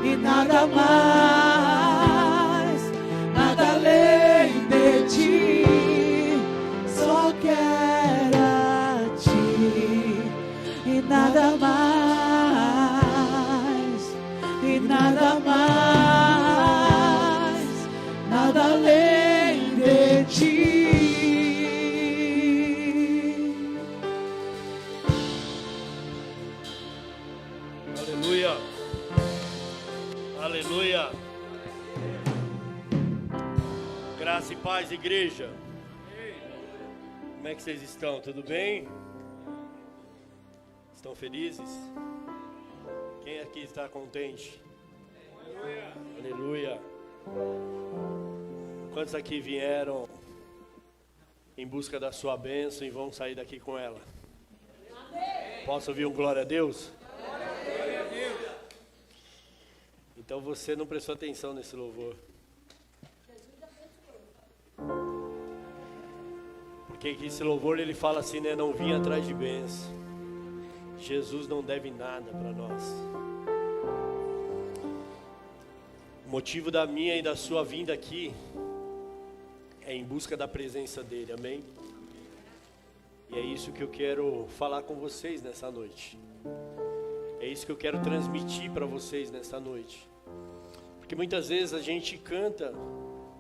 e nada mais, nada além de ti. Só quero a ti e nada mais, e nada mais, nada além de ti. Aleluia, aleluia. Graça e paz, igreja. Como é que vocês estão? Tudo bem? Estão felizes? Quem aqui está contente? Aleluia. Quantos aqui vieram em busca da sua bênção e vão sair daqui com ela? Posso ouvir um glória a Deus? Então você não prestou atenção nesse louvor. Porque esse louvor ele fala assim, né? Não vim atrás de bênção. Jesus não deve nada para nós. O motivo da minha e da sua vinda aqui é em busca da presença dele, amém? E é isso que eu quero falar com vocês nessa noite. É isso que eu quero transmitir para vocês nessa noite. Porque muitas vezes a gente canta,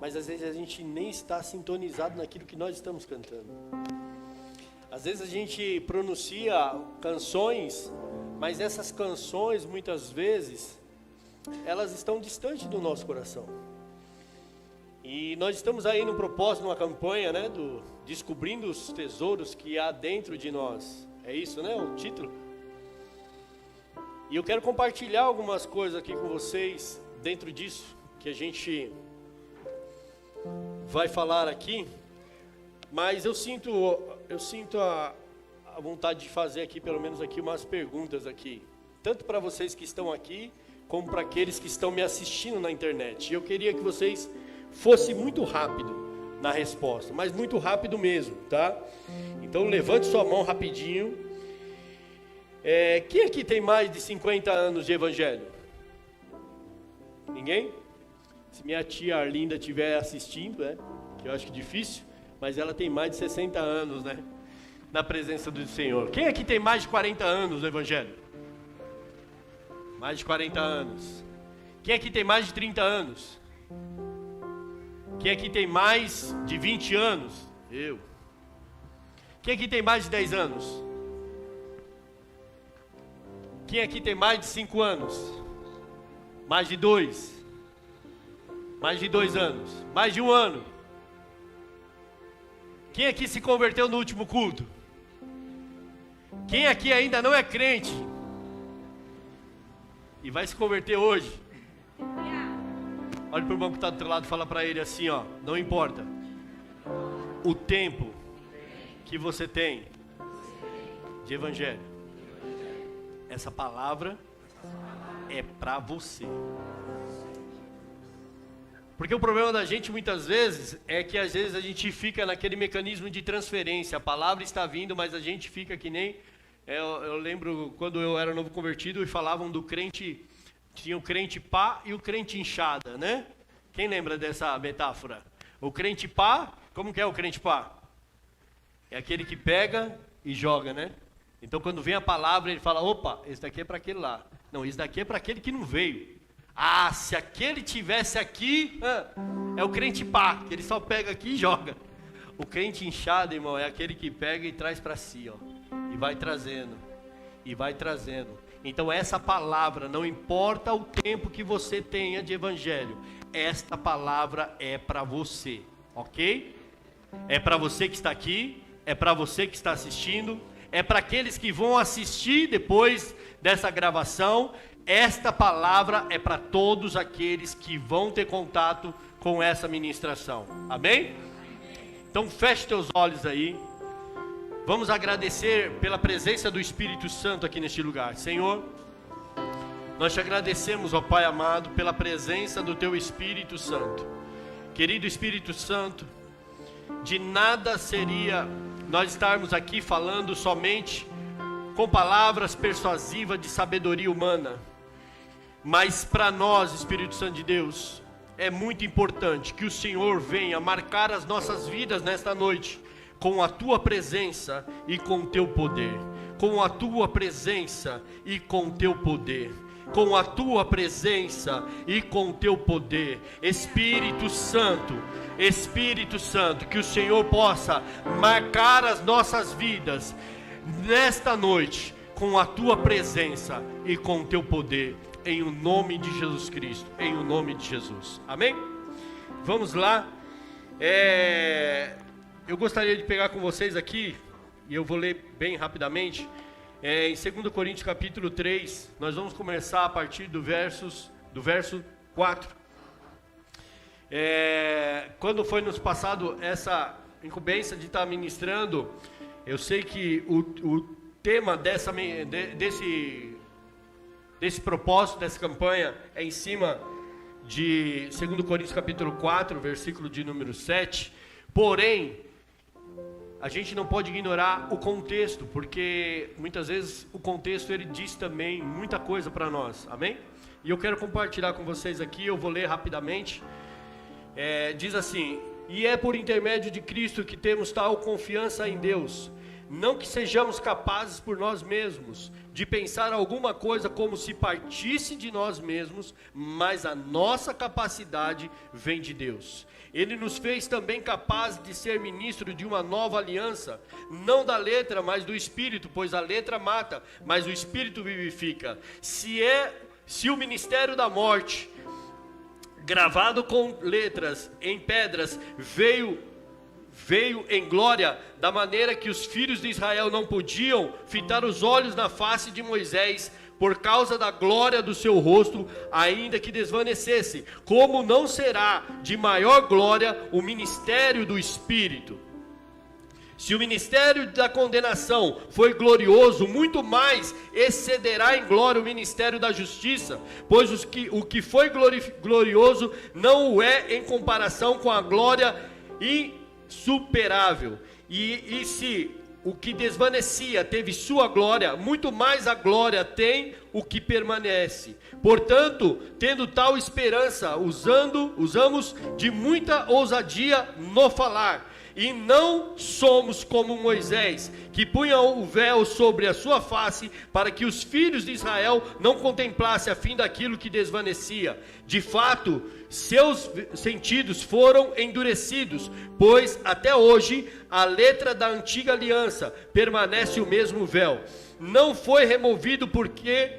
mas às vezes a gente nem está sintonizado naquilo que nós estamos cantando. Às vezes a gente pronuncia canções, mas essas canções muitas vezes elas estão distantes do nosso coração. E nós estamos aí no propósito, numa campanha, né, do Descobrindo os Tesouros que há dentro de nós. É isso, né, o título? E eu quero compartilhar algumas coisas aqui com vocês dentro disso que a gente vai falar aqui, mas eu sinto a vontade de fazer aqui, pelo menos aqui, umas perguntas aqui, tanto para vocês que estão aqui, como para aqueles que estão me assistindo na internet. E eu queria que vocês fossem muito rápido na resposta, mas muito rápido mesmo, tá? Então levante sua mão rapidinho. Quem aqui tem mais de 50 anos de evangelho? Ninguém? Se minha tia Arlinda estiver assistindo, que eu acho que é difícil, mas ela tem mais de 60 anos, né? Na presença do Senhor. Quem aqui tem mais de 40 anos no evangelho? Mais de 40 anos. Quem aqui tem mais de 30 anos? Quem aqui tem mais de 20 anos? Eu. Quem aqui tem mais de 10 anos? Quem aqui tem mais de 5 anos? Mais de 2? Mais de 2 anos? Mais de 1 ano? Quem aqui se converteu no último culto? Quem aqui ainda não é crente e vai se converter hoje? Olha para o irmão que está do outro lado e fala para ele assim, ó, não importa o tempo que você tem de evangelho, essa palavra é para você. Porque o problema da gente muitas vezes é que às vezes a gente fica naquele mecanismo de transferência. A palavra está vindo, mas a gente fica que nem... Eu lembro quando eu era novo convertido e falavam do crente... Tinha o crente pá e o crente inchada, né? Quem lembra dessa metáfora? O crente pá, como que é o crente pá? É aquele que pega e joga, né? Então quando vem a palavra ele fala, opa, esse daqui é para aquele lá. Não, esse daqui é para aquele que não veio. Ah, se aquele tivesse aqui, é o crente pá, que ele só pega aqui e joga. O crente inchado, irmão, é aquele que pega e traz para si, ó. E vai trazendo, e vai trazendo. Então essa palavra, não importa o tempo que você tenha de evangelho, esta palavra é para você, ok? É para você que está aqui, é para você que está assistindo, é para aqueles que vão assistir depois dessa gravação. Esta palavra é para todos aqueles que vão ter contato com essa ministração, amém? Então feche teus olhos aí. Vamos agradecer pela presença do Espírito Santo aqui neste lugar. Senhor, nós te agradecemos, ó Pai amado, pela presença do teu Espírito Santo. Querido Espírito Santo, de nada seria nós estarmos aqui falando somente com palavras persuasivas de sabedoria humana. Mas para nós, Espírito Santo de Deus, é muito importante que o Senhor venha marcar as nossas vidas nesta noite com a tua presença e com o teu poder. Com a tua presença e com o teu poder. Com a tua presença e com o teu poder. Espírito Santo, que o Senhor possa marcar as nossas vidas nesta noite com a tua presença e com o teu poder. Em o nome de Jesus Cristo, em o nome de Jesus, amém? Vamos lá, eu gostaria de pegar com vocês aqui, e eu vou ler bem rapidamente, em 2 Coríntios capítulo 3, nós vamos começar a partir do verso 4, quando foi nos passado essa incumbência de estar ministrando, eu sei que o tema desse propósito, dessa campanha, é em cima de 2 Coríntios capítulo 4, versículo de número 7, porém, a gente não pode ignorar o contexto, porque muitas vezes o contexto ele diz também muita coisa para nós, amém? E eu quero compartilhar com vocês aqui, eu vou ler rapidamente, diz assim: e é por intermédio de Cristo que temos tal confiança em Deus, não que sejamos capazes por nós mesmos de pensar alguma coisa como se partisse de nós mesmos, mas a nossa capacidade vem de Deus. Ele nos fez também capazes de ser ministro de uma nova aliança, não da letra, mas do Espírito, pois a letra mata, mas o Espírito vivifica. Se o ministério da morte, gravado com letras em pedras, veio em glória, da maneira que os filhos de Israel não podiam fitar os olhos na face de Moisés, por causa da glória do seu rosto, ainda que desvanecesse, como não será de maior glória o ministério do Espírito? Se o ministério da condenação foi glorioso, muito mais excederá em glória o ministério da justiça, pois o que foi glorioso não o é em comparação com a glória insuperável. E se o que desvanecia teve sua glória, muito mais a glória tem o que permanece. Portanto, tendo tal esperança, usamos de muita ousadia no falar. E não somos como Moisés, que punha o véu sobre a sua face, para que os filhos de Israel não contemplassem a fim daquilo que desvanecia. De fato, seus sentidos foram endurecidos, pois até hoje a letra da antiga aliança permanece o mesmo véu. Não foi removido porque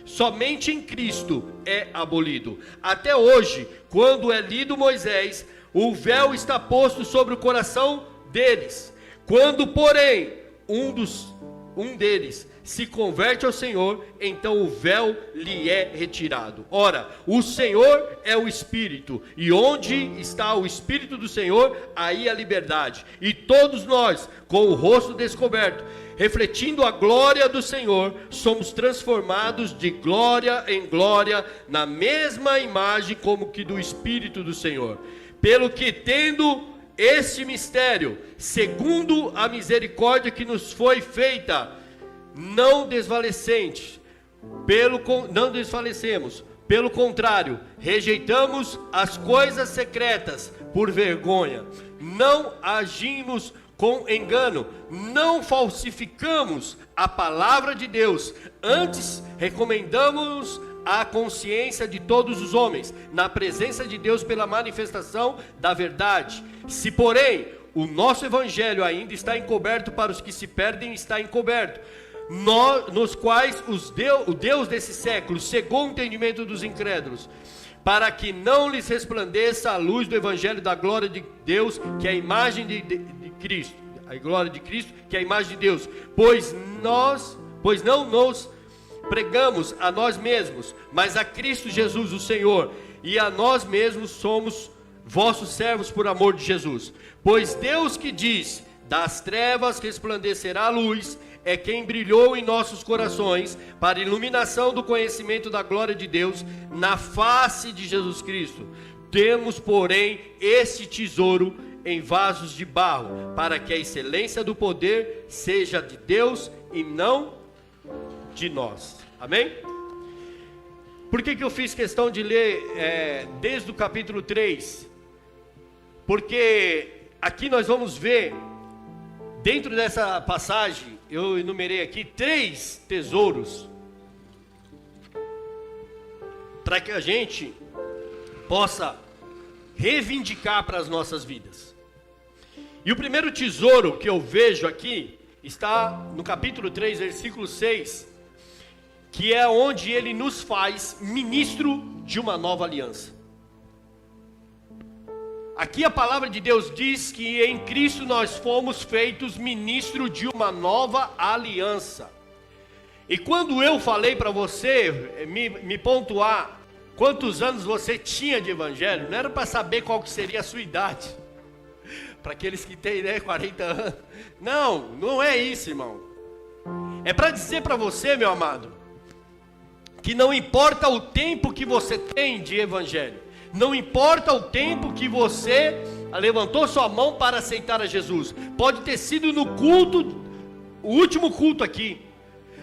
somente em Cristo é abolido. Até hoje, quando é lido Moisés, o véu está posto sobre o coração deles. Quando, porém, um deles se converte ao Senhor, então o véu lhe é retirado. Ora, o Senhor é o Espírito, e onde está o Espírito do Senhor, aí a liberdade. E todos nós, com o rosto descoberto, refletindo a glória do Senhor, somos transformados de glória em glória, na mesma imagem como que do Espírito do Senhor. Pelo que, tendo este mistério, segundo a misericórdia que nos foi feita, não desfalecemos, pelo contrário, rejeitamos as coisas secretas por vergonha, não agimos com engano, não falsificamos a palavra de Deus, antes recomendamos a consciência de todos os homens, na presença de Deus pela manifestação da verdade. Se, porém, o nosso evangelho ainda está encoberto para os que se perdem, está encoberto, nos quais o Deus desse século cegou o entendimento dos incrédulos, para que não lhes resplandeça a luz do evangelho da glória de Deus, que é a imagem de Cristo, a glória de Cristo, que é a imagem de Deus, pois não nos pregamos a nós mesmos, mas a Cristo Jesus o Senhor, e a nós mesmos somos vossos servos por amor de Jesus. Pois Deus que diz, das trevas resplandecerá a luz, é quem brilhou em nossos corações, para a iluminação do conhecimento da glória de Deus, na face de Jesus Cristo. Temos, porém, este tesouro em vasos de barro, para que a excelência do poder seja de Deus e não de nós. Amém? Por que eu fiz questão de ler desde o capítulo 3? Porque aqui nós vamos ver, dentro dessa passagem, eu enumerei aqui 3 tesouros, para que a gente possa reivindicar para as nossas vidas. E o primeiro tesouro que eu vejo aqui, está no capítulo 3, versículo 6, que é onde ele nos faz ministro de uma nova aliança. Aqui a palavra de Deus diz que em Cristo nós fomos feitos ministro de uma nova aliança. E quando eu falei para você, me pontuar quantos anos você tinha de evangelho, não era para saber qual que seria a sua idade. Para aqueles que têm 40 anos. Não é isso, irmão. É para dizer para você, meu amado, que não importa o tempo que você tem de evangelho, não importa o tempo que você levantou sua mão para aceitar a Jesus. Pode ter sido no culto, o último culto aqui.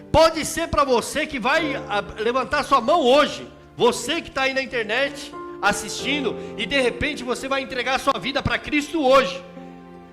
Pode ser para você que vai levantar sua mão hoje. Você que está aí na internet assistindo e de repente você vai entregar sua vida para Cristo hoje.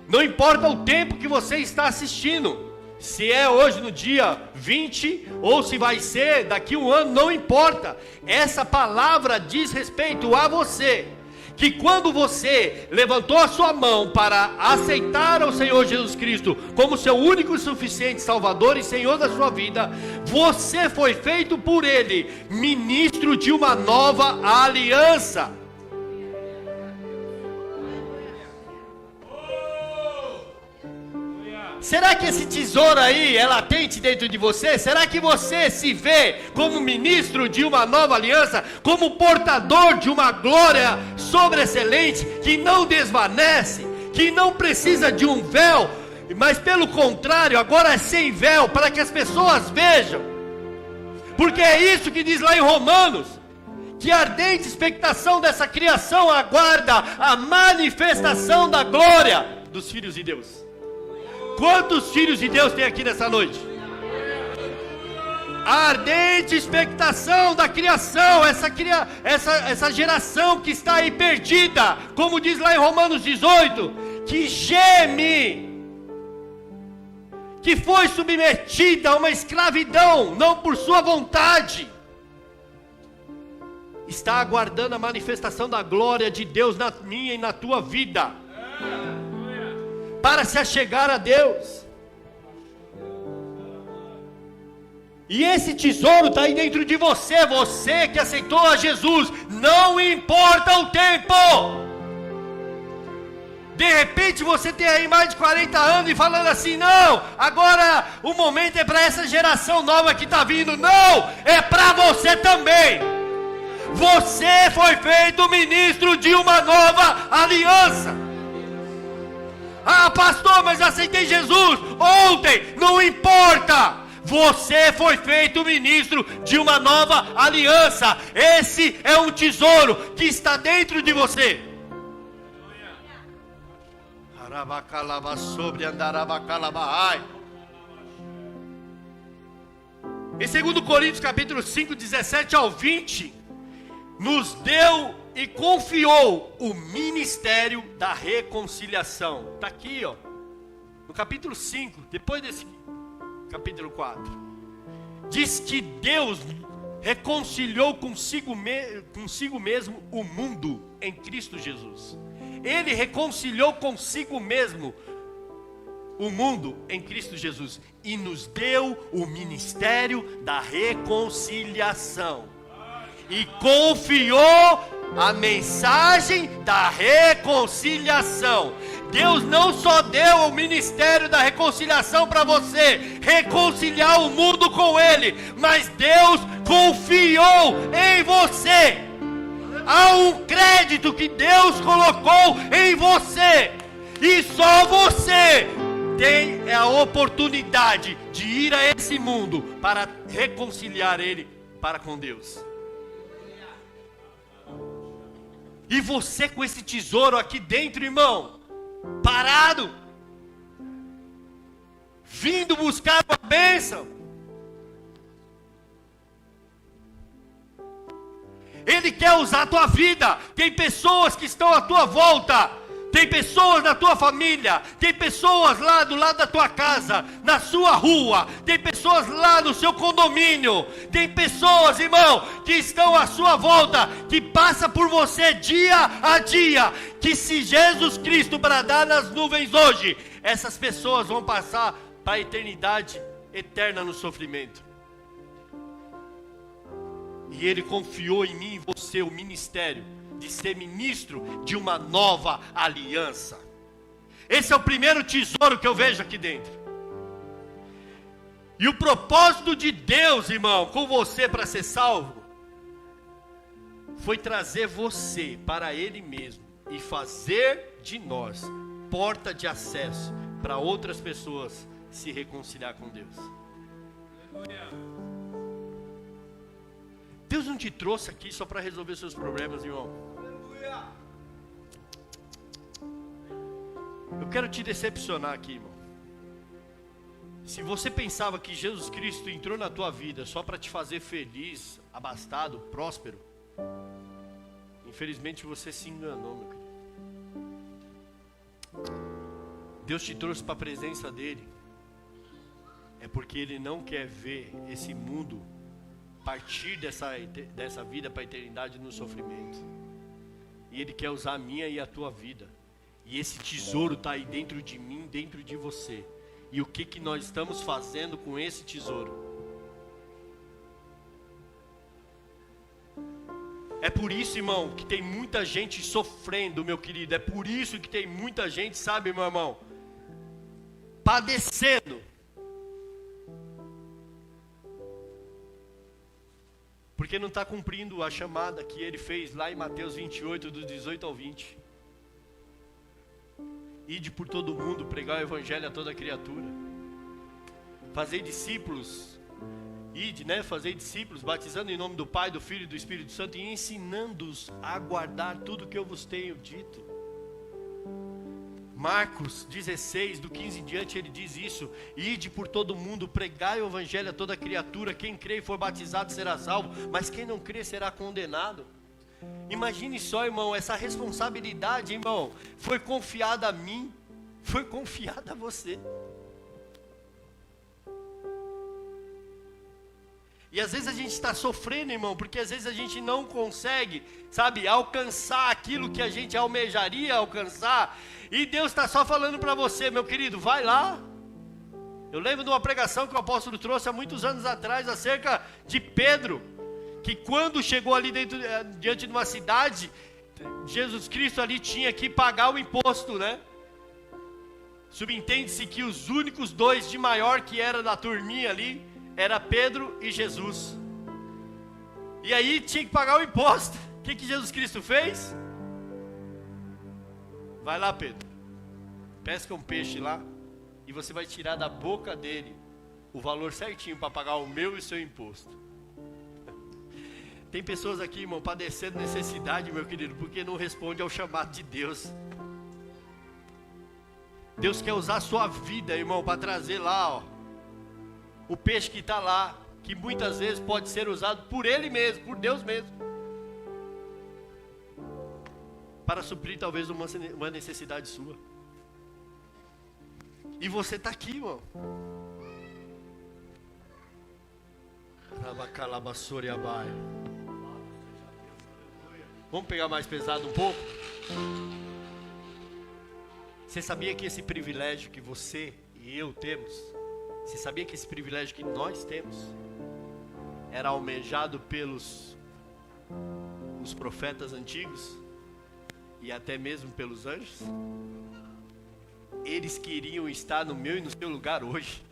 Não importa o tempo que você está assistindo. Se é hoje no dia 20 ou se vai ser daqui um ano, não importa. Essa palavra diz respeito a você. Que quando você levantou a sua mão para aceitar o Senhor Jesus Cristo como seu único e suficiente Salvador e Senhor da sua vida, você foi feito por Ele ministro de uma nova aliança. Será que esse tesouro aí é latente dentro de você? Será que você se vê como ministro de uma nova aliança? Como portador de uma glória sobreexcelente que não desvanece, que não precisa de um véu, mas pelo contrário, agora é sem véu, para que as pessoas vejam. Porque é isso que diz lá em Romanos, que a ardente expectação dessa criação aguarda a manifestação da glória dos filhos de Deus. Quantos filhos de Deus tem aqui nessa noite? A ardente expectação da criação, essa geração que está aí perdida, como diz lá em Romanos 18, que geme, que foi submetida a uma escravidão, não por sua vontade, está aguardando a manifestação da glória de Deus na minha e na tua vida, para se achegar a Deus. E esse tesouro está aí dentro de você. Você que aceitou a Jesus, não importa o tempo. De repente você tem aí mais de 40 anos e falando assim: não, agora o momento é para essa geração nova que está vindo. Não, é para você também. Você foi feito ministro de uma nova aliança. Ah, pastor, mas eu aceitei Jesus ontem. Não importa. Você foi feito ministro de uma nova aliança. Esse é um tesouro que está dentro de você. Em 2 Coríntios capítulo 5, 17 ao 20, nos deu e confiou o ministério da reconciliação. Está aqui, ó, no capítulo 5, depois desse capítulo 4. Diz que Deus reconciliou consigo mesmo o mundo em Cristo Jesus. Ele reconciliou consigo mesmo o mundo em Cristo Jesus e nos deu o ministério da reconciliação. E confiou a mensagem da reconciliação. Deus não só deu o ministério da reconciliação para você reconciliar o mundo com Ele, mas Deus confiou em você. Há um crédito que Deus colocou em você, e só você tem a oportunidade de ir a esse mundo para reconciliar ele para com Deus. E você com esse tesouro aqui dentro, irmão, parado, vindo buscar uma bênção. Ele quer usar a tua vida. Tem pessoas que estão à tua volta. Tem pessoas na tua família, tem pessoas lá do lado da tua casa, na sua rua, tem pessoas lá no seu condomínio, tem pessoas, irmão, que estão à sua volta, que passa por você dia a dia, que se Jesus Cristo bradar nas nuvens hoje, essas pessoas vão passar para a eternidade eterna no sofrimento. E Ele confiou em mim e você o ministério de ser ministro de uma nova aliança. Esse é o primeiro tesouro que eu vejo aqui dentro. E o propósito de Deus, irmão, com você para ser salvo, foi trazer você para Ele mesmo e fazer de nós porta de acesso para outras pessoas se reconciliar com Deus. Deus não te trouxe aqui só para resolver seus problemas, irmão. Eu quero te decepcionar aqui, irmão. Se você pensava que Jesus Cristo entrou na tua vida só para te fazer feliz, abastado, próspero, infelizmente você se enganou, meu querido. Deus te trouxe para a presença dEle, é porque Ele não quer ver esse mundo partir dessa vida para a eternidade no sofrimento. E Ele quer usar a minha e a tua vida. E esse tesouro está aí dentro de mim, dentro de você. E o que nós estamos fazendo com esse tesouro? É por isso, irmão, que tem muita gente sofrendo, meu querido. É por isso que tem muita gente, sabe, meu irmão, padecendo. Porque não está cumprindo a chamada que Ele fez lá em Mateus 28, do 18 ao 20. Ide por todo mundo, pregar o evangelho a toda criatura. Fazei discípulos, fazei discípulos, batizando em nome do Pai, do Filho e do Espírito Santo, e ensinando-os a guardar tudo que eu vos tenho dito. Marcos 16, do 15 em diante, ele diz isso: ide por todo mundo, pregai o evangelho a toda criatura, quem crê e for batizado será salvo, mas quem não crê será condenado. Imagine só, irmão, essa responsabilidade, irmão, foi confiada a mim, foi confiada a você. E às vezes a gente está sofrendo, irmão, porque às vezes a gente não consegue, sabe, alcançar aquilo que a gente almejaria alcançar. E Deus está só falando para você, meu querido, vai lá. Eu lembro de uma pregação que o apóstolo trouxe há muitos anos atrás, acerca de Pedro, que quando chegou ali diante de uma cidade, Jesus Cristo ali tinha que pagar o imposto, né? Subentende-se que os únicos dois de maior que era da turminha ali, era Pedro e Jesus. E aí tinha que pagar o imposto. O que Jesus Cristo fez? Vai lá, Pedro, pesca um peixe lá, e você vai tirar da boca dele o valor certinho para pagar o meu e o seu imposto. Tem pessoas aqui, irmão, padecendo necessidade, meu querido, porque não responde ao chamado de Deus. Deus quer usar a sua vida, irmão, para trazer lá, ó, o peixe que está lá, que muitas vezes pode ser usado por Ele mesmo, por Deus mesmo, para suprir talvez uma necessidade sua. E você está aqui, irmão. Vamos pegar mais pesado um pouco? Você sabia que esse privilégio que você e eu temos, você sabia que esse privilégio que nós temos era almejado pelos os profetas antigos e até mesmo pelos anjos? Eles queriam estar no meu e no seu lugar hoje.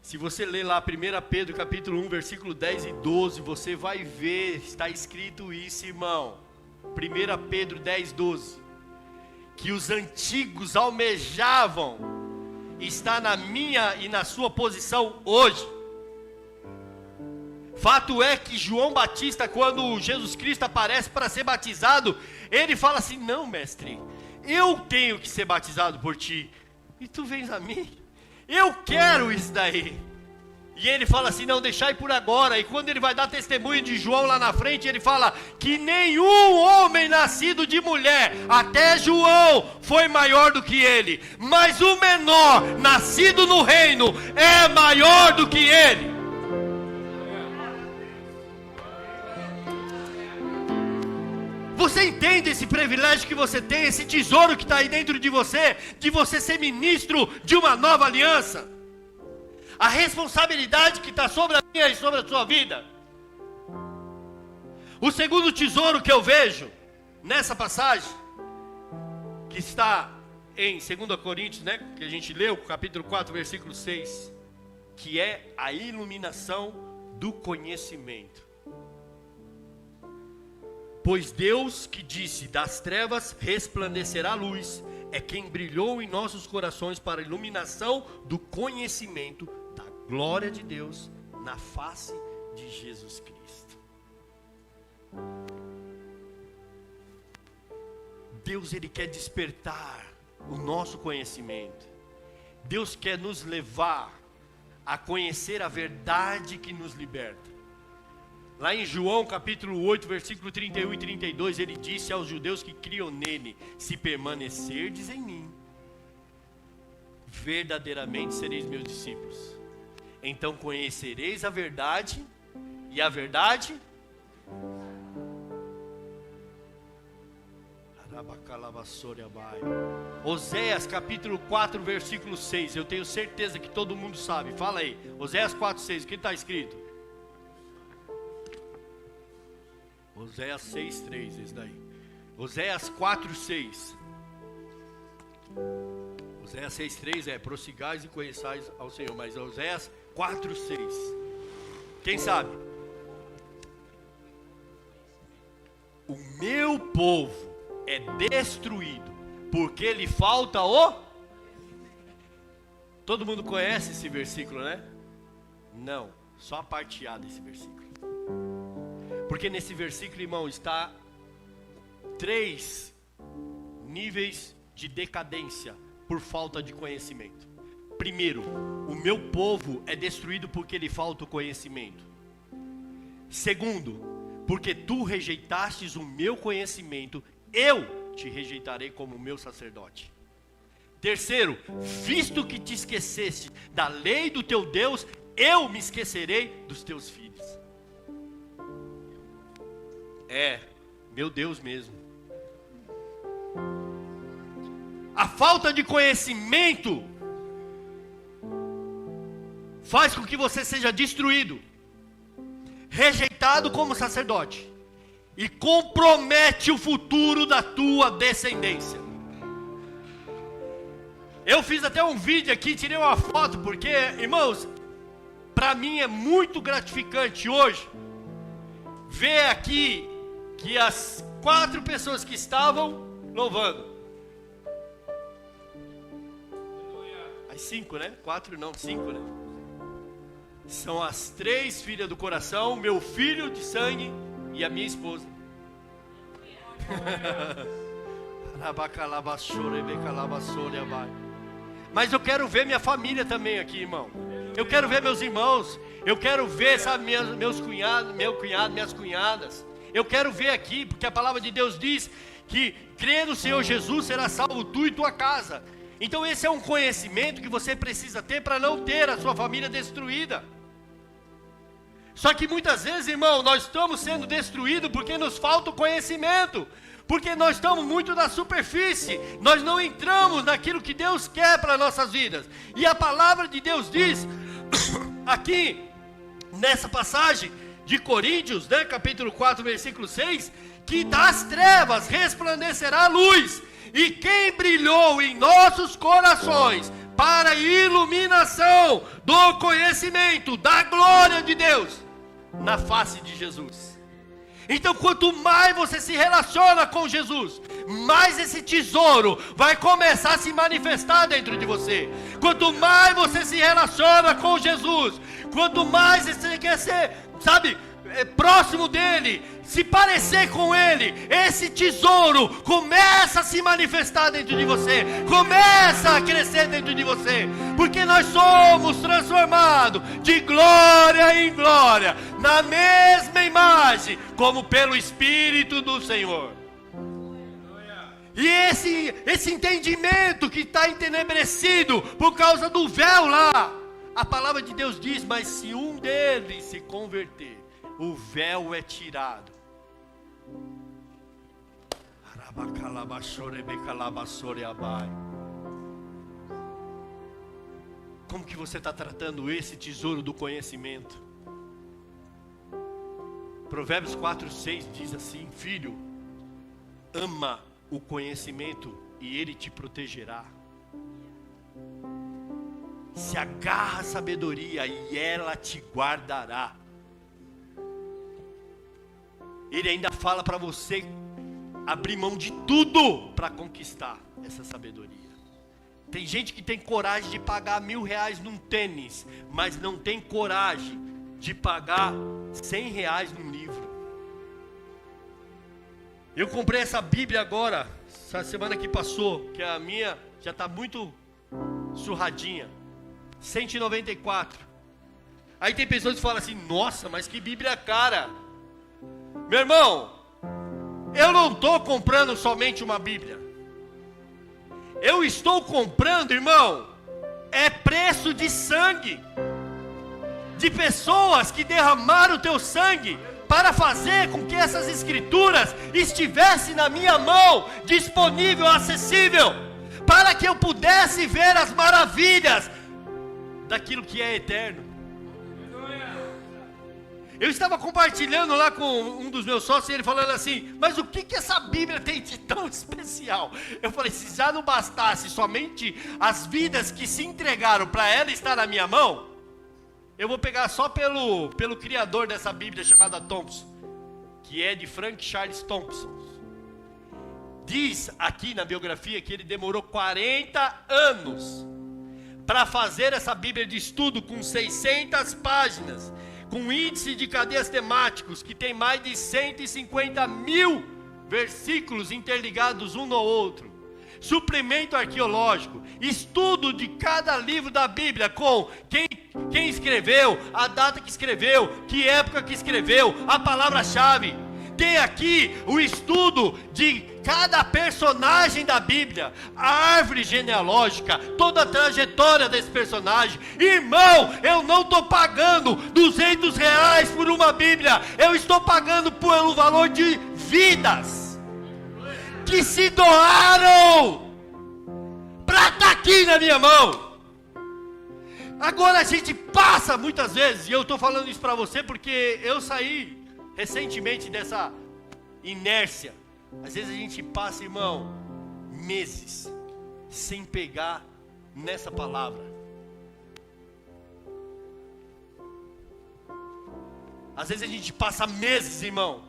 Se você ler lá 1 Pedro capítulo 1, versículo 10 e 12, você vai ver, está escrito isso, irmão. 1 Pedro 10, 12. Que os antigos almejavam estar na minha e na sua posição hoje. Fato é que João Batista, quando Jesus Cristo aparece para ser batizado, ele fala assim: não, mestre, eu tenho que ser batizado por ti, e tu vens a mim? Eu quero isso daí. E ele fala assim, não, deixai por agora. E quando ele vai dar testemunho de João lá na frente, ele fala que nenhum homem nascido de mulher, até João, foi maior do que ele. Mas o menor, nascido no reino, é maior do que ele. Você entende esse privilégio que você tem, esse tesouro que está aí dentro de você ser ministro de uma nova aliança? A responsabilidade que está sobre a minha e sobre a sua vida. O segundo tesouro que eu vejo nessa passagem, que está em 2 Coríntios, né, que a gente leu, capítulo 4, versículo 6, que é a iluminação do conhecimento. Pois Deus que disse, das trevas resplandecerá a luz, é quem brilhou em nossos corações para a iluminação do conhecimento da glória de Deus na face de Jesus Cristo. Deus, Ele quer despertar o nosso conhecimento. Deus quer nos levar a conhecer a verdade que nos liberta. Lá em João capítulo 8, versículo 31 e 32, ele disse aos judeus que criam nele: se permanecerdes em mim, verdadeiramente sereis meus discípulos. Então conhecereis a verdade, e a verdade Oséias capítulo 4, versículo 6. Eu tenho certeza que todo mundo sabe. Fala aí, Oséias 4, 6, o que está escrito? Oséias 6, 3, esse daí. Oséias 4, 6. Oséias 6, 3 é: prossigais e conheçais ao Senhor. Mas Oséias 4, 6. Quem sabe? O meu povo é destruído porque lhe falta o... Todo mundo conhece esse versículo, né? Não, só a parte A desse versículo. Porque nesse versículo, irmão, está 3 níveis de decadência por falta de conhecimento. Primeiro, o meu povo é destruído porque lhe falta o conhecimento. Segundo, porque tu rejeitastes o meu conhecimento, eu te rejeitarei como meu sacerdote. Terceiro, visto que te esqueceste da lei do teu Deus, eu me esquecerei dos teus filhos. É, meu Deus mesmo. A falta de conhecimento faz com que você seja destruído, rejeitado como sacerdote, e compromete o futuro da tua descendência. Eu fiz até um vídeo aqui, tirei uma foto, porque, irmãos, para mim é muito gratificante hoje ver aqui que as 4 pessoas que estavam louvando, as 5, né? 4 não, 5, né? São as 3 filhas do coração, meu filho de sangue e a minha esposa. Mas eu quero ver minha família também aqui, irmão. Eu quero ver meus irmãos. Eu quero ver, sabe, meus cunhados, meu cunhado, minhas cunhadas. Eu quero ver aqui, porque a palavra de Deus diz que crer no Senhor Jesus será salvo tu e tua casa. Então esse é um conhecimento que você precisa ter para não ter a sua família destruída. Só que muitas vezes, irmão, nós estamos sendo destruídos porque nos falta o conhecimento. Porque nós estamos muito na superfície. Nós não entramos naquilo que Deus quer para nossas vidas. E a palavra de Deus diz, aqui, nessa passagem de Coríntios, né, capítulo 4, versículo 6, que das trevas resplandecerá a luz, e quem brilhou em nossos corações para a iluminação do conhecimento da glória de Deus na face de Jesus. Então, quanto mais você se relaciona com Jesus, mais esse tesouro vai começar a se manifestar dentro de você. Quanto mais você se relaciona com Jesus, quanto mais você quer ser, sabe, próximo dele, se parecer com ele, esse tesouro começa a se manifestar dentro de você, começa a crescer dentro de você, porque nós somos transformados de glória em glória, na mesma imagem, como pelo Espírito do Senhor. E esse entendimento que está entenebrecido por causa do véu lá, a palavra de Deus diz: mas se um deles se converter, o véu é tirado. Como que você está tratando esse tesouro do conhecimento? Provérbios 4:6 diz assim: filho, ama o conhecimento e ele te protegerá. Se agarra a sabedoria e ela te guardará. Ele ainda fala para você abrir mão de tudo para conquistar essa sabedoria. Tem gente que tem coragem de pagar R$1.000 num tênis, mas não tem coragem de pagar R$100 num livro. Eu comprei essa Bíblia agora, essa semana que passou, que a minha já está muito surradinha, 194. Aí tem pessoas que falam assim: nossa, mas que Bíblia cara. Meu irmão, eu não estou comprando somente uma Bíblia. Eu estou comprando, irmão, é preço de sangue, de pessoas que derramaram o teu sangue, para fazer com que essas escrituras estivessem na minha mão, disponível, acessível, para que eu pudesse ver as maravilhas daquilo que é eterno. Eu estava compartilhando lá com um dos meus sócios, e ele falando assim: mas o que essa Bíblia tem de tão especial? Eu falei: se já não bastasse somente as vidas que se entregaram para ela estar na minha mão, eu vou pegar só pelo criador dessa Bíblia, chamada Thompson, que é de Frank Charles Thompson. Diz aqui na biografia que ele demorou 40 anos para fazer essa Bíblia de estudo com 600 páginas, com índice de cadeias temáticos, que tem mais de 150 mil versículos interligados um no outro, suplemento arqueológico, estudo de cada livro da Bíblia, com quem escreveu, a data que escreveu, que época que escreveu, a palavra-chave. Tem aqui o estudo de cada personagem da Bíblia, a árvore genealógica, toda a trajetória desse personagem. Irmão, eu não estou pagando R$200 por uma Bíblia, eu estou pagando pelo valor de vidas que se doaram para estar aqui na minha mão. Agora a gente passa muitas vezes, e eu estou falando isso para você porque eu saí recentemente dessa inércia. Às vezes a gente passa, irmão, meses sem pegar nessa palavra. Às vezes a gente passa meses, irmão,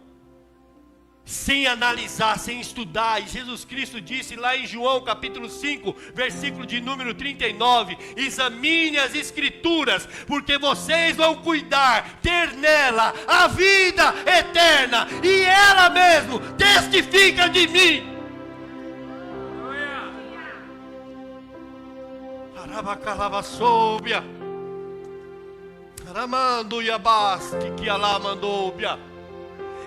sem analisar, sem estudar. E Jesus Cristo disse lá em João capítulo 5, versículo de número 39, examine as escrituras, porque vocês vão cuidar, ter nela a vida eterna, e ela mesmo testifica de mim. Arabacalavassóbia, Aramando Yabaste, que Alá mandou-bia.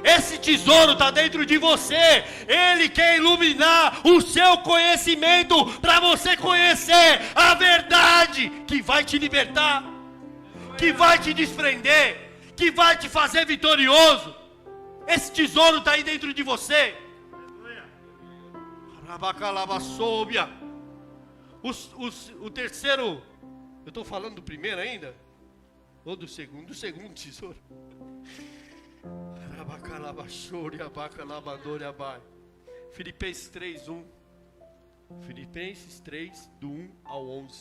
Esse tesouro está dentro de você. Ele quer iluminar o seu conhecimento, para você conhecer a verdade que vai te libertar, que vai te desprender, que vai te fazer vitorioso. Esse tesouro está aí dentro de você. O terceiro, eu estou falando do primeiro ainda? Ou do segundo? Do segundo tesouro. Filipenses 3:1. Filipenses 3, do 1 ao 11.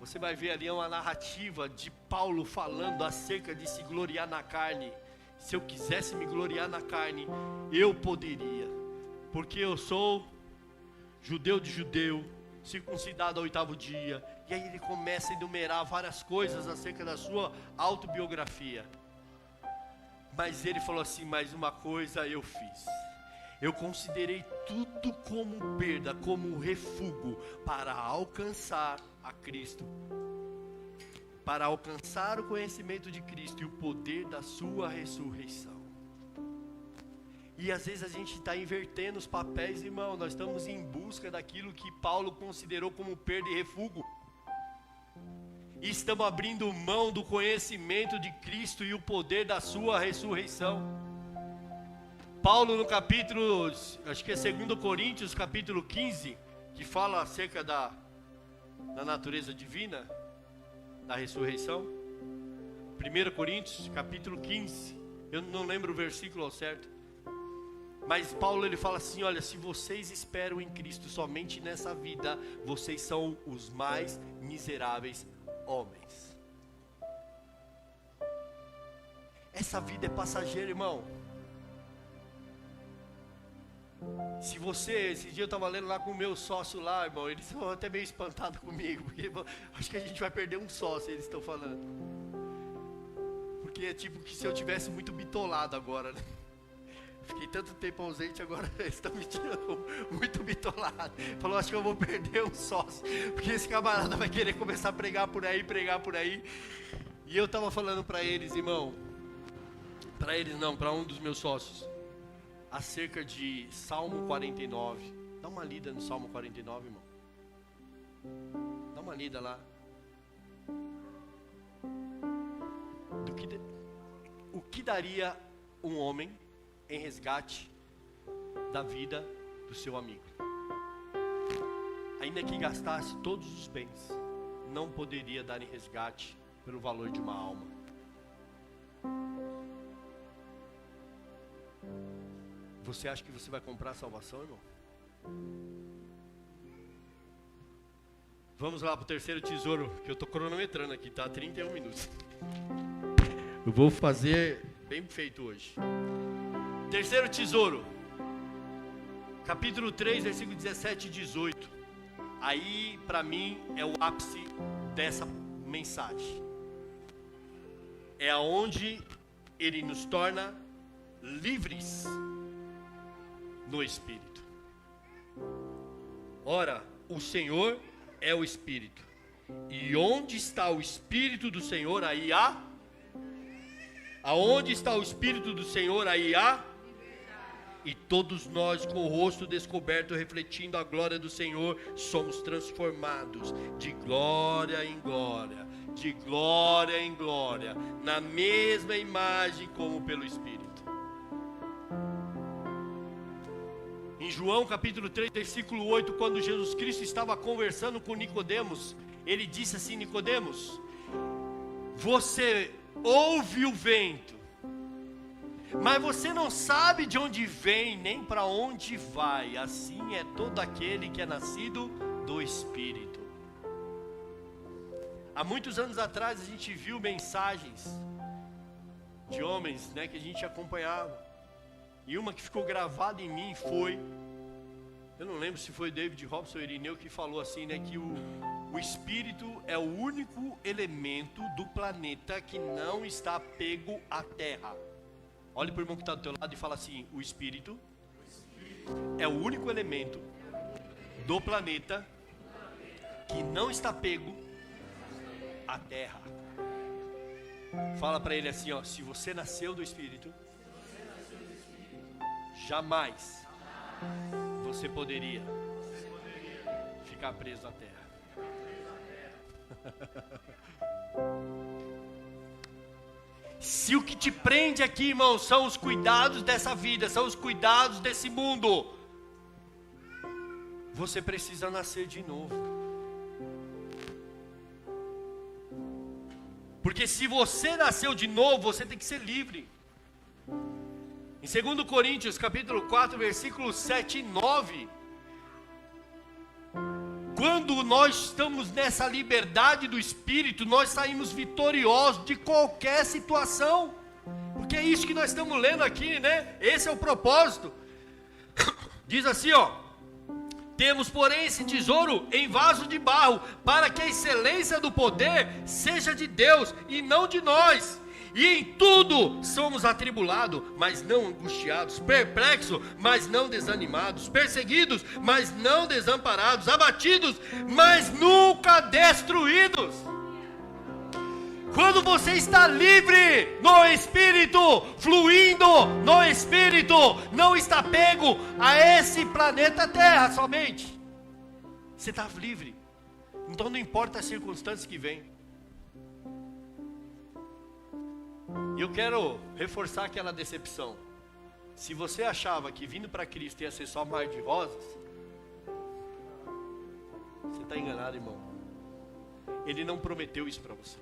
Você vai ver ali uma narrativa de Paulo falando acerca de se gloriar na carne. Se eu quisesse me gloriar na carne, eu poderia, porque eu sou judeu de judeu, circuncidado ao 8º dia. E aí ele começa a enumerar várias coisas acerca da sua autobiografia. Mas ele falou assim: mas uma coisa eu fiz. Eu considerei tudo como perda, como refúgio, para alcançar a Cristo. Para alcançar o conhecimento de Cristo e o poder da sua ressurreição. E às vezes a gente está invertendo os papéis, irmão. Nós estamos em busca daquilo que Paulo considerou como perda e refúgio. E estamos abrindo mão do conhecimento de Cristo e o poder da sua ressurreição. Paulo no capítulo, acho que é 2 Coríntios, capítulo 15, que fala acerca da natureza divina, da ressurreição. 1 Coríntios, capítulo 15, eu não lembro o versículo ao certo. Mas Paulo ele fala assim: olha, se vocês esperam em Cristo somente nessa vida, vocês são os mais miseráveis homens. Essa vida é passageira, irmão. Se você, esse dia eu estava lendo lá com o meu sócio lá, irmão, eles estão até meio espantados comigo, porque acho que a gente vai perder um sócio, eles estão falando. Porque é tipo que se eu tivesse muito bitolado agora, né? Fiquei tanto tempo ausente, agora eles estão me tirando muito bitolado. Falou, acho que eu vou perder um sócio, porque esse camarada vai querer começar a pregar por aí. E eu estava falando para eles, irmão, para um dos meus sócios, acerca de Salmo 49. Dá uma lida no Salmo 49, irmão. Dá uma lida lá. O que daria um homem em resgate da vida do seu amigo? Ainda que gastasse todos os bens, não poderia dar em resgate pelo valor de uma alma. Você acha que você vai comprar a salvação, irmão? Vamos lá para o terceiro tesouro, que eu estou cronometrando aqui, tá? 31 minutos. Eu vou fazer bem feito hoje. Terceiro tesouro, capítulo 3, versículo 17 e 18. Aí, para mim, é o ápice dessa mensagem. É aonde ele nos torna livres no Espírito. Ora, o Senhor é o Espírito. E onde está o Espírito do Senhor, aí há... Aonde está o Espírito do Senhor, aí há... E todos nós, com o rosto descoberto, refletindo a glória do Senhor, somos transformados de glória em glória, de glória em glória, na mesma imagem como pelo Espírito. Em João capítulo 3, versículo 8, quando Jesus Cristo estava conversando com Nicodemos, ele disse assim: Nicodemos, você ouve o vento, mas você não sabe de onde vem, nem para onde vai. Assim é todo aquele que é nascido do Espírito. Há muitos anos atrás a gente viu mensagens de homens, né, que a gente acompanhava. E uma que ficou gravada em mim foi, eu não lembro se foi David Robson ou Irineu que falou assim, né, que o Espírito é o único elemento do planeta que não está apego à Terra. Olhe para o irmão que está do teu lado e fala assim: o Espírito é o único elemento do planeta que não está apego à Terra. Fala para ele assim, ó: se você nasceu do Espírito, jamais você poderia ficar preso à Terra. Se o que te prende aqui, irmão, são os cuidados dessa vida, são os cuidados desse mundo, você precisa nascer de novo. Porque se você nasceu de novo, você tem que ser livre. Em 2 Coríntios capítulo 4, versículos 7 e 9, quando nós estamos nessa liberdade do Espírito, nós saímos vitoriosos de qualquer situação. Porque é isso que nós estamos lendo aqui, né? Esse é o propósito. Diz assim, ó: Temos, porém, esse tesouro em vaso de barro, para que a excelência do poder seja de Deus e não de nós. E em tudo somos atribulados, mas não angustiados, perplexos, mas não desanimados, perseguidos, mas não desamparados, abatidos, mas nunca destruídos. Quando você está livre no Espírito, fluindo no Espírito, não está pego a esse planeta Terra somente. Você está livre. Então não importa as circunstâncias que vêm. E eu quero reforçar aquela decepção. Se você achava que vindo para Cristo ia ser só mar de rosas, você está enganado, irmão. Ele não prometeu isso para você.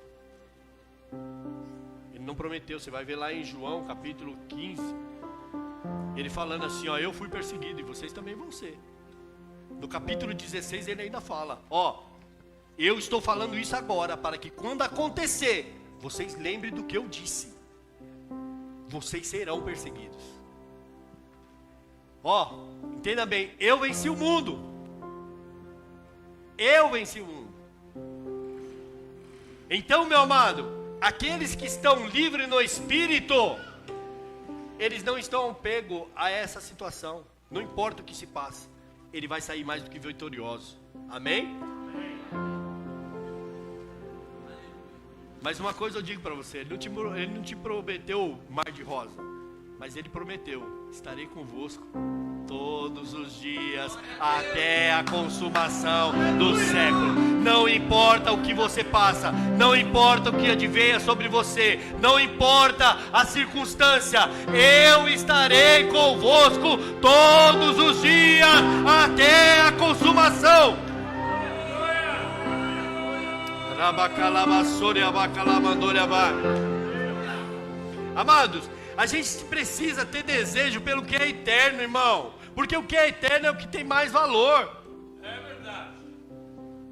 Ele não prometeu. Você vai ver lá em João capítulo 15, ele falando assim, ó, eu fui perseguido e vocês também vão ser. No capítulo 16 ele ainda fala, ó, eu estou falando isso agora para que quando acontecer, vocês lembrem do que eu disse. Vocês serão perseguidos. Ó, entenda bem, eu venci o mundo. Eu venci o mundo. Então, meu amado, aqueles que estão livres no Espírito, eles não estão pegos a essa situação. Não importa o que se passa, ele vai sair mais do que vitorioso. Amém? Mas uma coisa eu digo para você, ele não te prometeu mar de rosa, mas ele prometeu, estarei convosco todos os dias, até a consumação do século. Não importa o que você passa, não importa o que advenha sobre você, não importa a circunstância, eu estarei convosco todos os dias, até a consumação. Amados, a gente precisa ter desejo pelo que é eterno, irmão, porque o que é eterno é o que tem mais valor. É verdade.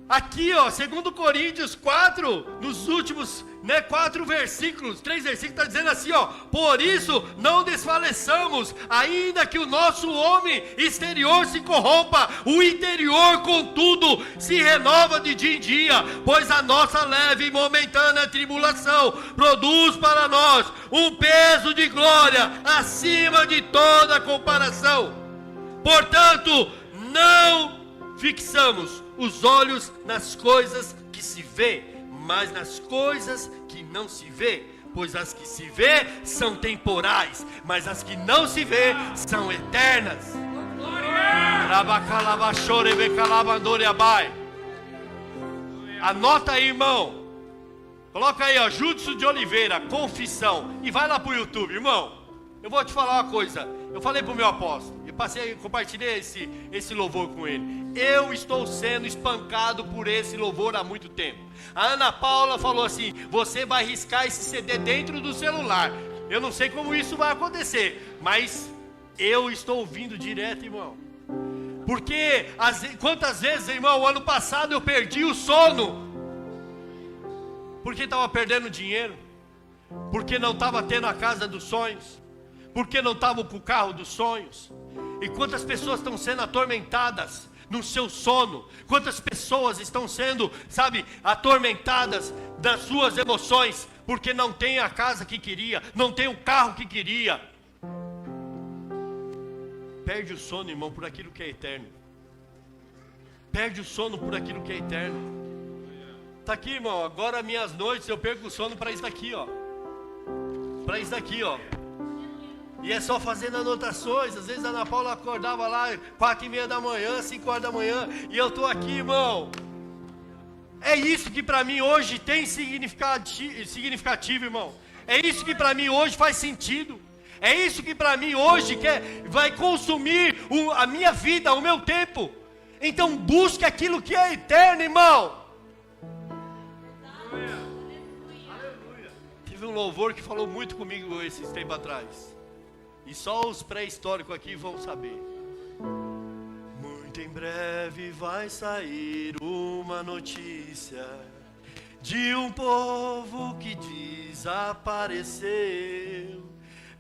Aqui, ó, 2 Coríntios 4, nos últimos 4 versículos, 3 versículos, está dizendo assim, ó, por isso não desfaleçamos, ainda que o nosso homem exterior se corrompa, o interior, contudo, se renova de dia em dia, pois a nossa leve e momentânea tribulação produz para nós um peso de glória acima de toda comparação. Portanto, não fixamos os olhos nas coisas que se vê, mas nas coisas que não se vê, pois as que se vê são temporais, mas as que não se vê são eternas. Anota aí, irmão. Coloca aí, ó, Júdice de Oliveira, confissão, e vai lá pro YouTube, irmão. Eu vou te falar uma coisa. Eu falei pro meu apóstolo, compartilhei esse louvor com ele. Eu estou sendo espancado por esse louvor há muito tempo. A Ana Paula falou assim, você vai riscar esse CD dentro do celular. Eu não sei como isso vai acontecer, mas eu estou ouvindo direto, irmão. Porque quantas vezes, irmão, o ano passado eu perdi o sono, porque estava perdendo dinheiro, porque não estava tendo a casa dos sonhos, porque não estava com o carro dos sonhos. E quantas pessoas estão sendo atormentadas no seu sono, quantas pessoas estão sendo, sabe, atormentadas das suas emoções, porque não tem a casa que queria, não tem o carro que queria. Perde o sono, irmão, por aquilo que é eterno. Perde o sono por aquilo que é eterno. Está aqui, irmão, agora minhas noites eu perco o sono para isso daqui, ó. Para isso daqui, ó. E é só fazendo anotações. Às vezes a Ana Paula acordava lá 4:30 da manhã, 5 horas da manhã, e eu estou aqui, irmão. É isso que para mim hoje tem significativo, irmão. É isso que para mim hoje faz sentido. É isso que para mim hoje vai consumir a minha vida, o meu tempo. Então busque aquilo que é eterno, irmão. Tive um louvor que falou muito comigo esses tempos atrás. E só os pré-históricos aqui vão saber. Muito em breve vai sair uma notícia de um povo que desapareceu.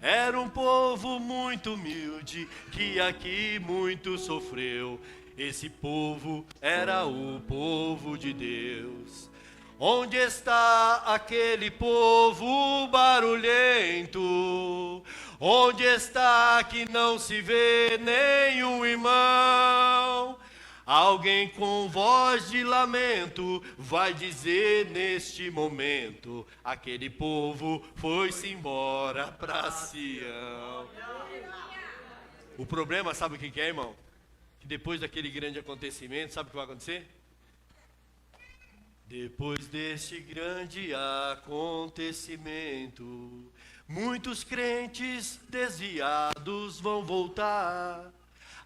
Era um povo muito humilde que aqui muito sofreu. Esse povo era o povo de Deus. Onde está aquele povo barulhento? Onde está que não se vê nenhum irmão? Alguém com voz de lamento vai dizer neste momento: aquele povo foi-se embora para Sião. O problema, sabe o que é, irmão? Que depois daquele grande acontecimento, sabe o que vai acontecer? Depois deste grande acontecimento, muitos crentes desviados vão voltar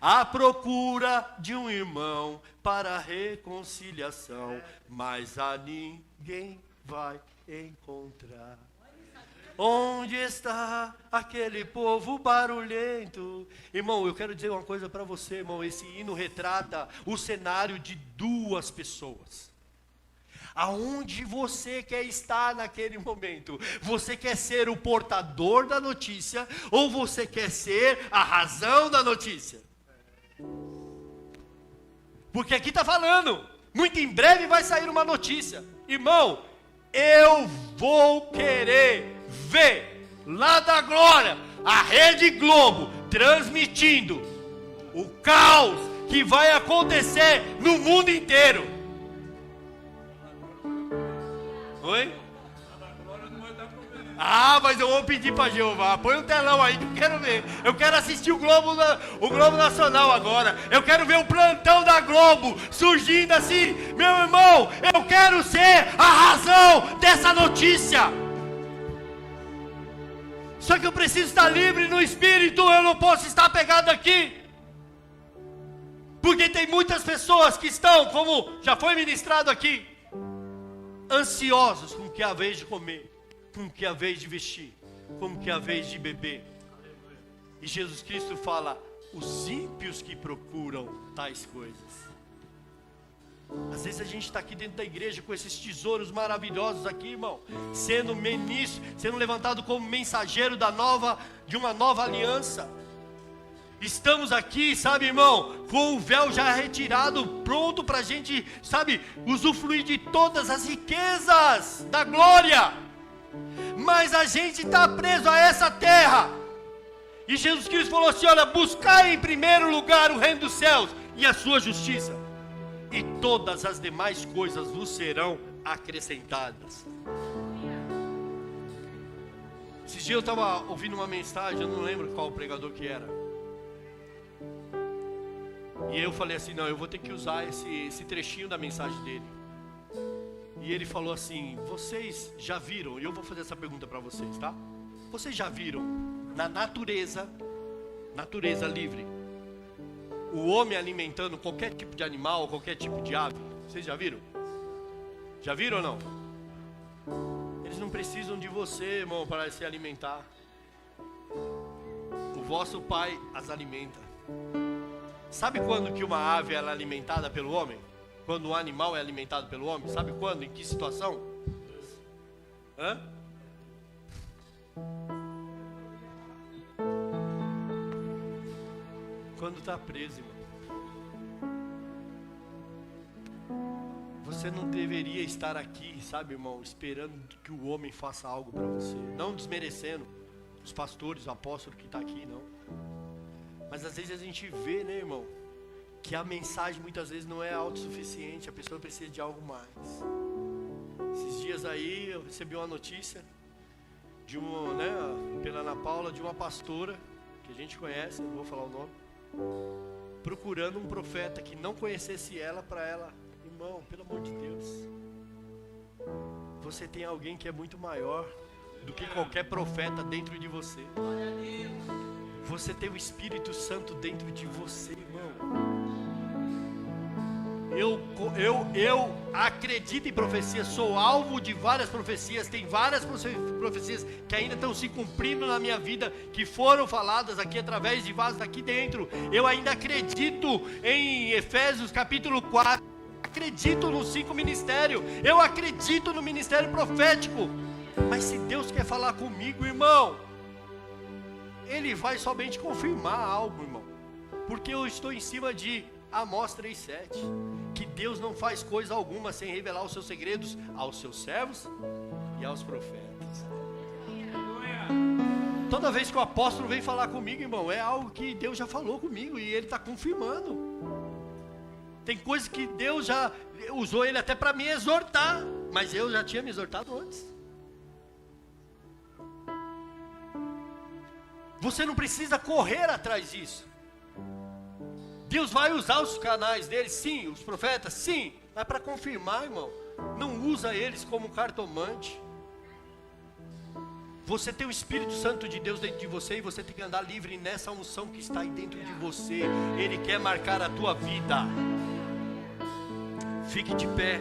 à procura de um irmão para a reconciliação, mas a ninguém vai encontrar. Onde está aquele povo barulhento? Irmão, eu quero dizer uma coisa para você, irmão. Esse hino retrata o cenário de duas pessoas. Aonde você quer estar naquele momento? Você quer ser o portador da notícia ou você quer ser a razão da notícia? Porque aqui está falando, muito em breve vai sair uma notícia. Irmão, eu vou querer ver lá da glória a Rede Globo transmitindo o caos que vai acontecer no mundo inteiro. Oi? Ah, mas eu vou pedir para Jeová, põe um telão aí que eu quero ver. Eu quero assistir o Globo Nacional agora. Eu quero ver o plantão da Globo surgindo assim. Meu irmão, eu quero ser a razão dessa notícia. Só que eu preciso estar livre no espírito, eu não posso estar pegado aqui. Porque tem muitas pessoas que estão, como já foi ministrado aqui, ansiosos com o que é a vez de comer, com o que é a vez de vestir, com o que é a vez de beber. E Jesus Cristo fala: os ímpios que procuram tais coisas. Às vezes a gente está aqui dentro da igreja com esses tesouros maravilhosos aqui, irmão, sendo ministro, sendo levantado como mensageiro de uma nova aliança. Estamos aqui, sabe, irmão, com o véu já retirado, pronto para a gente, sabe, usufruir de todas as riquezas da glória. Mas a gente está preso a essa terra. E Jesus Cristo falou assim: olha, buscai em primeiro lugar o reino dos céus e a sua justiça, e todas as demais coisas vos serão acrescentadas. Esses dias eu estava ouvindo uma mensagem, eu não lembro qual pregador que era. E eu falei assim: não, eu vou ter que usar esse trechinho da mensagem dele. E ele falou assim: vocês já viram, e eu vou fazer essa pergunta para vocês, tá? Vocês já viram na natureza livre, o homem alimentando qualquer tipo de animal, qualquer tipo de ave? Vocês já viram? Já viram ou não? Eles não precisam de você, irmão, para se alimentar. O vosso Pai as alimenta. Sabe quando que uma ave ela é alimentada pelo homem? Quando um animal é alimentado pelo homem? Sabe quando? Em que situação? Hã? Quando está preso, irmão. Você não deveria estar aqui, sabe, irmão, esperando que o homem faça algo para você. Não desmerecendo os pastores, o apóstolo que está aqui, não. Mas às vezes a gente vê, né, irmão, que a mensagem muitas vezes não é autossuficiente, a pessoa precisa de algo mais. Esses dias aí eu recebi uma notícia de uma, né, pela Ana Paula, de uma pastora que a gente conhece, não vou falar o nome, procurando um profeta que não conhecesse ela para ela. Irmão, pelo amor de Deus, você tem alguém que é muito maior do que qualquer profeta dentro de você. Você tem o Espírito Santo dentro de você, irmão. Eu acredito em profecias, sou alvo de várias profecias, tem várias profecias que ainda estão se cumprindo na minha vida, que foram faladas aqui através de vasos aqui dentro. Eu ainda acredito em Efésios capítulo 4, acredito nos 5 ministérios, eu acredito no ministério profético. Mas se Deus quer falar comigo, irmão, Ele vai somente confirmar algo, irmão, porque eu estou em cima de Amós 3,7. Que Deus não faz coisa alguma sem revelar os seus segredos aos seus servos e aos profetas. Toda vez que o apóstolo vem falar comigo, irmão, é algo que Deus já falou comigo e ele está confirmando. Tem coisas que Deus já usou ele até para me exortar, mas eu já tinha me exortado antes. Você não precisa correr atrás disso. Deus vai usar os canais dele, sim, os profetas, sim, mas para confirmar, irmão. Não usa eles como cartomante. Você tem o Espírito Santo de Deus dentro de você e você tem que andar livre nessa unção que está aí dentro de você. Ele quer marcar a tua vida. Fique de pé.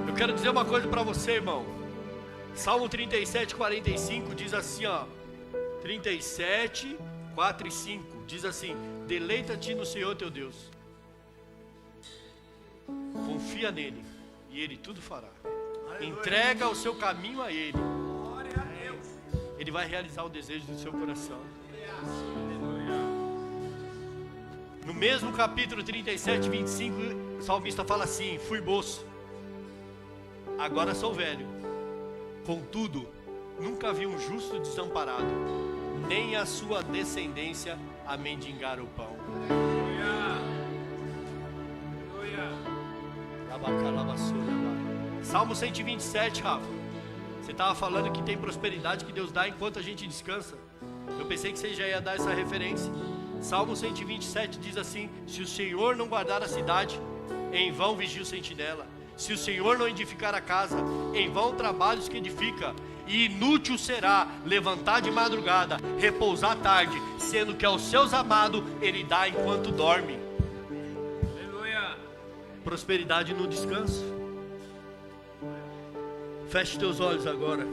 Eu quero dizer uma coisa para você, irmão. Salmo 37, 45 diz assim, ó. 37, 4 e 5 diz assim: deleita-te no Senhor teu Deus, confia nele e ele tudo fará. Entrega o seu caminho a ele. Ele vai realizar o desejo do seu coração. No mesmo capítulo 37, 25, o salmista fala assim: fui moço, agora sou velho, contudo nunca vi um justo desamparado, nem a sua descendência a mendigar o pão. Salmo 127, Rafa. Você estava falando que tem prosperidade que Deus dá enquanto a gente descansa. Eu pensei que você já ia dar essa referência. Salmo 127 diz assim: se o Senhor não guardar a cidade, em vão vigia o sentinela. Se o Senhor não edificar a casa, em vão trabalhos que edifica. E inútil será levantar de madrugada, repousar à tarde, sendo que aos seus amados ele dá enquanto dorme. Aleluia. Prosperidade no descanso. Feche teus olhos agora.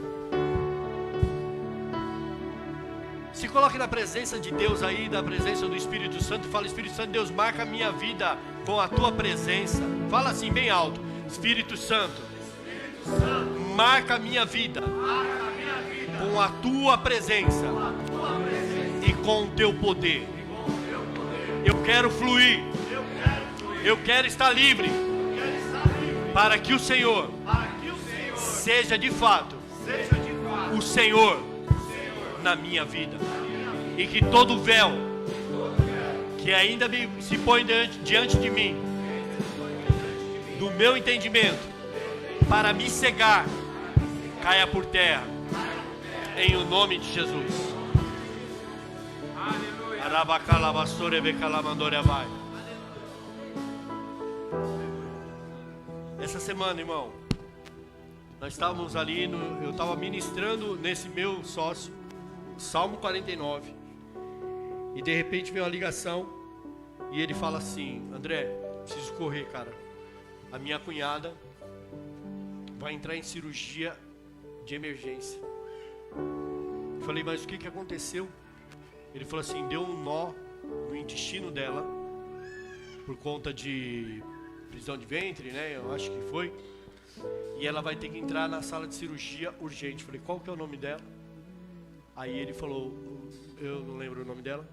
Se coloque na presença de Deus aí, na presença do Espírito Santo. Fala: Espírito Santo, Deus, marca a minha vida com a tua presença. Fala assim bem alto: Espírito Santo, marca a minha vida com a tua presença e com o teu poder. Eu quero fluir, eu quero estar livre, para que o Senhor seja de fato o Senhor na minha vida, e que todo véu que ainda se põe diante de mim, do meu entendimento, para me cegar, caia por terra, em o nome de Jesus. Essa semana, irmão, nós estávamos ali, eu estava ministrando nesse meu sócio, Salmo 49, e de repente veio uma ligação, e ele fala assim: André, preciso correr, cara, a minha cunhada vai entrar em cirurgia de emergência. Eu falei: mas o que aconteceu? Ele falou assim: deu um nó no intestino dela, por conta de prisão de ventre, né, eu acho que foi, e ela vai ter que entrar na sala de cirurgia urgente. Eu falei: qual que é o nome dela? Aí ele falou: eu não lembro o nome dela.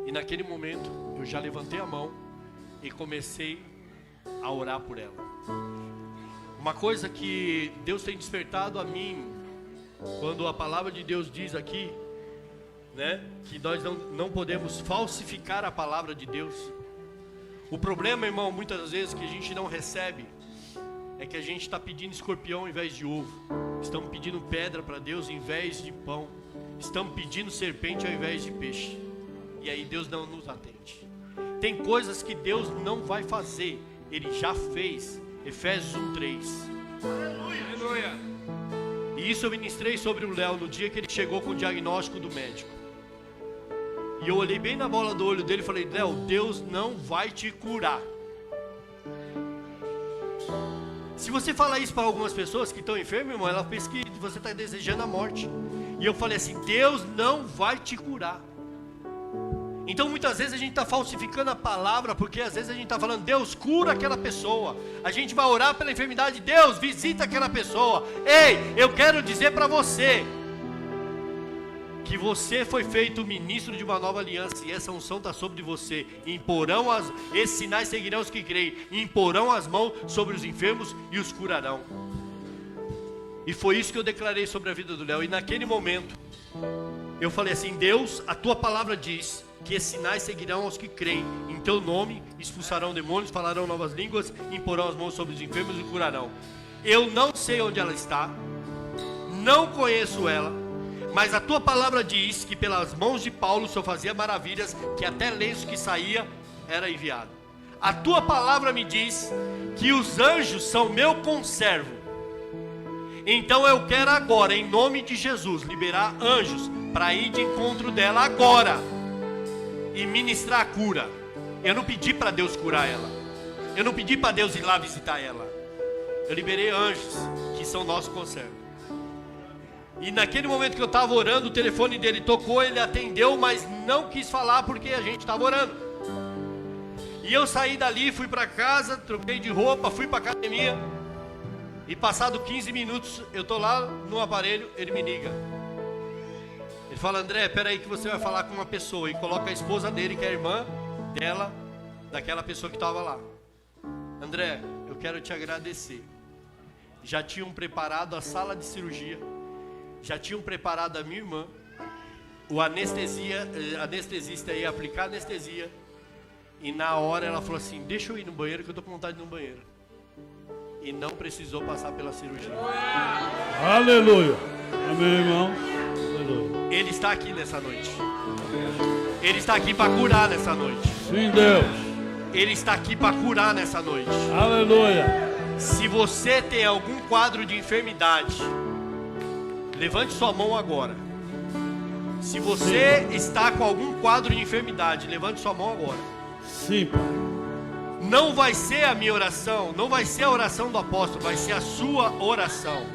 E naquele momento eu já levantei a mão e comecei a orar por ela. Uma coisa que Deus tem despertado a mim, quando a palavra de Deus diz aqui, né, que nós não podemos falsificar a palavra de Deus. O problema, irmão, muitas vezes que a gente não recebe, é que a gente está pedindo escorpião ao invés de ovo. Estamos pedindo pedra para Deus em vez de pão. Estamos pedindo serpente ao invés de peixe. E aí Deus não nos atende. Tem coisas que Deus não vai fazer, Ele já fez. Efésios 1:3. Aleluia. E isso eu ministrei sobre o Léo no dia que ele chegou com o diagnóstico do médico. E eu olhei bem na bola do olho dele e falei: Léo, Deus não vai te curar. Se você falar isso para algumas pessoas que estão enfermas, irmão, ela pensa que você está desejando a morte. E eu falei assim: Deus não vai te curar. Então muitas vezes a gente está falsificando a palavra, porque às vezes a gente está falando, Deus cura aquela pessoa. A gente vai orar pela enfermidade, Deus visita aquela pessoa. Ei, eu quero dizer para você, que você foi feito ministro de uma nova aliança, e essa unção está sobre você. Esses sinais seguirão os que creem, e imporão as mãos sobre os enfermos e os curarão. E foi isso que eu declarei sobre a vida do Léo. E naquele momento, eu falei assim, Deus, a tua palavra diz que esses sinais seguirão aos que creem. Em teu nome expulsarão demônios, falarão novas línguas, imporão as mãos sobre os enfermos e curarão. Eu não sei onde ela está, não conheço ela, mas a tua palavra diz que pelas mãos de Paulo o Senhor fazia maravilhas, que até lenço que saía era enviado. A tua palavra me diz que os anjos são meu conservo. Então eu quero agora, em nome de Jesus, liberar anjos para ir de encontro dela agora e ministrar a cura. Eu não pedi para Deus curar ela, eu não pedi para Deus ir lá visitar ela. Eu liberei anjos que são nosso conservo. E naquele momento que eu estava orando, o telefone dele tocou, ele atendeu, mas não quis falar porque a gente estava orando. E eu saí dali, fui para casa, troquei de roupa, fui para a academia. E passado 15 minutos, eu estou lá no aparelho, ele me liga. Ele fala, André, peraí que você vai falar com uma pessoa. E coloca a esposa dele, que é a irmã dela, daquela pessoa que estava lá. André, eu quero te agradecer. Já tinham preparado a sala de cirurgia, já tinham preparado a minha irmã, o anestesista ia aplicar anestesia. E na hora ela falou assim, deixa eu ir no banheiro que eu estou com vontade de ir no banheiro. E não precisou passar pela cirurgia. Aleluia. Amém, irmão. Aleluia. Ele está aqui nessa noite. Ele está aqui para curar nessa noite. Sim, Deus. Ele está aqui para curar nessa noite. Aleluia. Se você tem algum quadro de enfermidade, levante sua mão agora. Se você está com algum quadro de enfermidade, levante sua mão agora. Sim, Pai. Não vai ser a minha oração, não vai ser a oração do apóstolo, vai ser a sua oração.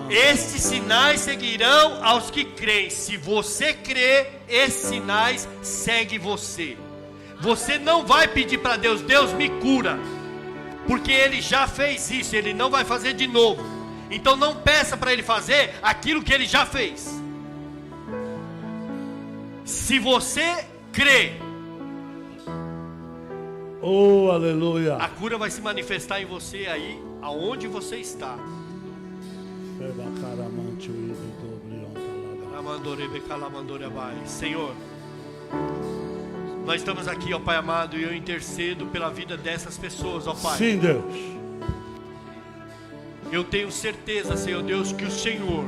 Estes sinais seguirão aos que creem. Se você crê, esses sinais seguem você. Você não vai pedir para Deus, Deus me cura, porque Ele já fez isso, Ele não vai fazer de novo. Então não peça para Ele fazer aquilo que Ele já fez. Se você crê, oh, aleluia, a cura vai se manifestar em você aí, aonde você está. Senhor, nós estamos aqui, ó Pai amado, e eu intercedo pela vida dessas pessoas, ó Pai. Sim, Deus. Eu tenho certeza, Senhor Deus, que o Senhor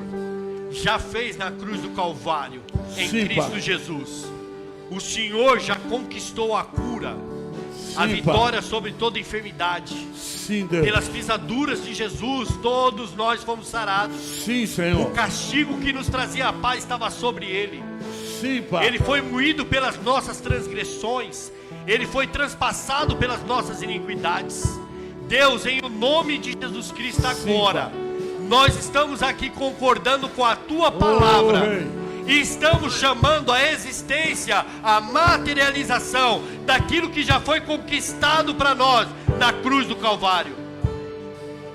já fez na cruz do Calvário, em Sim, Cristo Pai. Jesus. O Senhor já conquistou a cura, Sim, a vitória Pai. sobre toda enfermidade. Sim, Deus. Pelas pisaduras de Jesus, todos nós fomos sarados. Sim, Senhor. O castigo que nos trazia a paz estava sobre Ele. Sim, Pai. Ele foi moído pelas nossas transgressões, Ele foi transpassado pelas nossas iniquidades. Deus, em o nome de Jesus Cristo agora, nós estamos aqui concordando com a Tua palavra, e estamos chamando a existência, a materialização daquilo que já foi conquistado para nós na cruz do Calvário.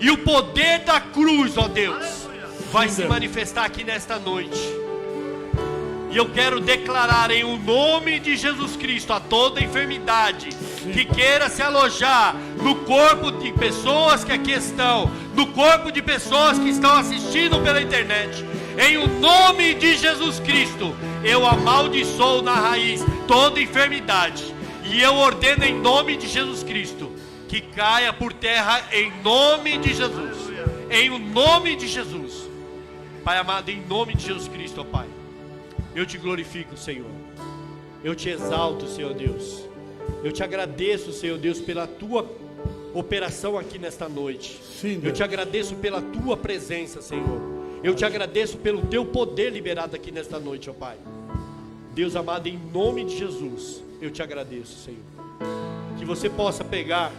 E o poder da cruz, ó Deus, vai se manifestar aqui nesta noite. E eu quero declarar em o nome de Jesus Cristo a toda enfermidade que queira se alojar no corpo de pessoas que aqui estão, no corpo de pessoas que estão assistindo pela internet. Em o nome de Jesus Cristo, eu amaldiçoo na raiz toda enfermidade. E eu ordeno em nome de Jesus Cristo que caia por terra em nome de Jesus. Em o nome de Jesus. Pai amado, em nome de Jesus Cristo, ó Pai, eu te glorifico, Senhor. Eu te exalto, Senhor Deus. Eu te agradeço, Senhor Deus, pela Tua operação aqui nesta noite. Sim, eu te agradeço pela Tua presença, Senhor. Eu te agradeço pelo Teu poder liberado aqui nesta noite, ó Pai. Deus amado, em nome de Jesus, eu te agradeço, Senhor. Que você possa pegar,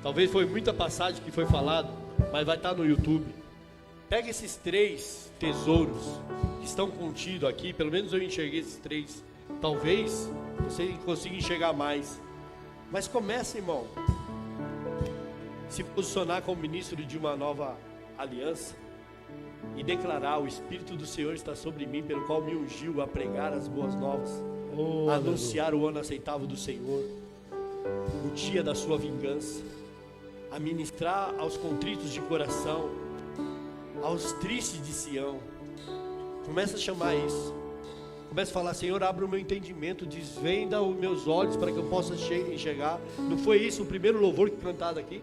talvez foi muita passagem que foi falado, mas vai estar no YouTube. Pega esses 3 tesouros que estão contidos aqui, pelo menos eu enxerguei esses 3 Talvez você consiga enxergar mais. Mas comece, irmão, se posicionar como ministro de uma nova aliança e declarar: o Espírito do Senhor está sobre mim, pelo qual me ungiu a pregar as boas novas, a anunciar o ano aceitável do Senhor, o dia da sua vingança, a ministrar aos contritos de coração, aos tristes de Sião. Começa a chamar isso. Começa a falar: Senhor, abre o meu entendimento, desvenda os meus olhos para que eu possa enxergar. Não foi isso o primeiro louvor que cantado aqui?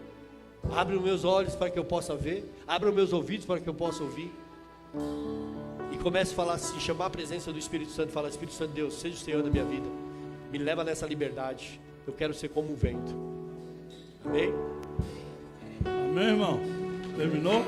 Abre os meus olhos para que eu possa ver, abre os meus ouvidos para que eu possa ouvir. E comece a falar assim, chamar a presença do Espírito Santo. Fala: Espírito Santo de Deus, seja o Senhor da minha vida, me leva nessa liberdade. Eu quero ser como o vento. Amém? Amém, irmão? Terminou?